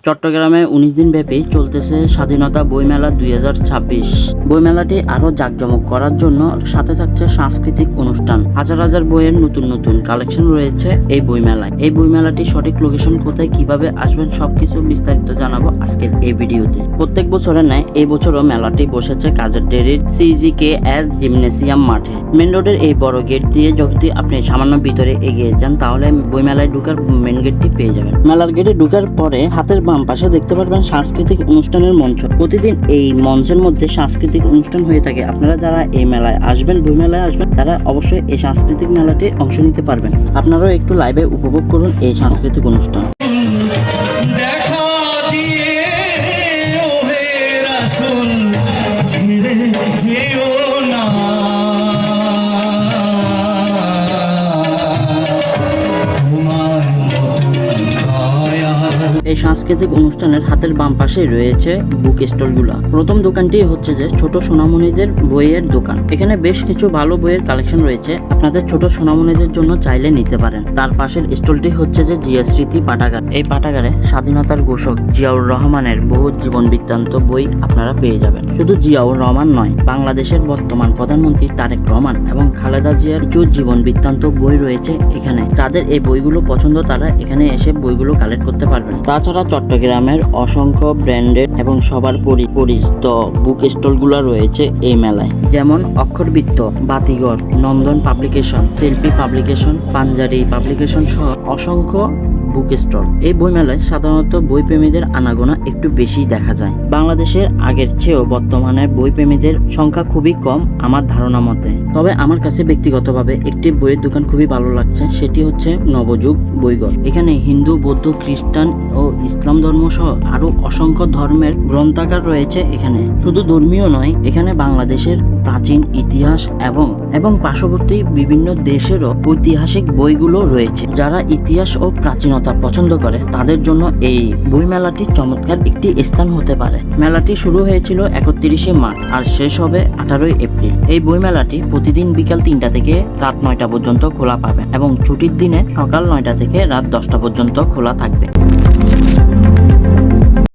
চট্টগ্রামে ১৯ দিন ব্যাপী চলতেছে স্বাধীনতা বইমেলা ২০২৬। বইমেলাটি আরো জাঁকজমক করার জন্য সাথে থাকছে সাংস্কৃতিক অনুষ্ঠান। হাজার হাজার বইয়ের নতুন নতুন কালেকশন রয়েছে এই বইমেলায়। এই বইমেলাটি সঠিক লোকেশন কোথায়, কিভাবে আসবেন, সবকিছু বিস্তারিত জানাবো আজকের এই ভিডিওতে। প্রত্যেক বছরের ন্যায় এই বছরও মেলাটি বসেছে কাজের ডেরির CGKS জিমনেসিয়াম মাঠে। মেন রোডের এই বড় গেট দিয়ে যদি আপনি সামান্য ভিতরে এগিয়ে যান তাহলে বইমেলায় ঢুকার মেন গেটটি পেয়ে যাবেন। মেলার গেটে ঢুকার পরে হাতের বাম পাশে দেখতে পারবেন সাংস্কৃতিক অনুষ্ঠানের মঞ্চ। প্রতিদিন এই মঞ্চের মধ্যে সাংস্কৃতিক অনুষ্ঠান হয়ে থাকে। আপনারা যারা এই মেলায় আসবেন, বই মেলায় আসবেন, তারা অবশ্যই এই সাংস্কৃতিক মেলাতে অংশ নিতে পারবেন। আপনারাও একটু লাইভে উপভোগ করুন এই সাংস্কৃতিক অনুষ্ঠান। এই সাংস্কৃতিক অনুষ্ঠানের হাতের বাম পাশে রয়েছে বুক স্টলগুলো। প্রথম দোকানটি হচ্ছে যে ছোট সোনামণিদের বইয়ের দোকান। এখানে বেশ কিছু ভালো বইয়ের কালেকশন রয়েছে, আপনাদের ছোট সোনামণিদের জন্য চাইলে নিতে পারেন। তার পাশের স্টলটি হচ্ছে যে জিয়া স্মৃতি পাঠাগার। এই পাঠাগারে স্বাধীনতার ঘোষক জিয়াউর রহমানের বহু জীবন বৃত্তান্ত বই আপনারা পেয়ে যাবেন। শুধু জিয়াউর রহমান নয়, বাংলাদেশের বর্তমান প্রধানমন্ত্রী তারেক রহমান এবং খালেদা জিয়ার কিছু জীবন বৃত্তান্ত বই রয়েছে এখানে। তাদের এই বইগুলো পছন্দ, তারা এখানে এসে বইগুলো কালেক্ট করতে পারবেন। তাছাড়া চট্টগ্রামের অসংখ্য ব্র্যান্ডেড এবং সবার পরিচিত বুক স্টলগুলো রয়েছে এই মেলায়, যেমন অক্ষরবৃত্ত, বাতিঘর, নন্দন পাবলিকেশন, শিল্পী পাবলিকেশন, পাঞ্জারি পাবলিকেশন সহ অসংখ্য বুক স্টল। এই বইমেলায় সাধারণত বইপ্রেমীদের আনাগোনা একটু বেশি দেখা যায়। বাংলাদেশের আগের চেয়েও বর্তমানে বইপ্রেমীদের সংখ্যা খুবই কম আমার ধারণা মতে। তবে আমার কাছে ব্যক্তিগতভাবে একটি বইয়ের দোকান খুবই ভালো লাগছে, সেটি হচ্ছে নবযুগ বইঘর। এখানে হিন্দু, বৌদ্ধ, খ্রিস্টান ও ইসলাম ধর্ম সহ আরো অসংখ্য ধর্মের গ্রন্থাগার রয়েছে এখানে। শুধু ধর্মীয় নয়, এখানে বাংলাদেশের প্রাচীন ইতিহাস এবং পার্শ্ববর্তী বিভিন্ন দেশেরও ঐতিহাসিক বইগুলো রয়েছে। যারা ইতিহাস ও প্রাচীনতা পছন্দ করে তাদের জন্য এই বই মেলাটি চমৎকার একটি স্থান হতে পারে। মেলাটি শুরু হয়েছিল 31শে মার্চ আর শেষ হবে 18ই এপ্রিল। এই বই মেলাটি প্রতিদিন বিকাল 3টা থেকে রাত 9টা পর্যন্ত খোলা পাবে এবং ছুটির দিনে সকাল 9টা থেকে রাত 10টা পর্যন্ত খোলা থাকবে।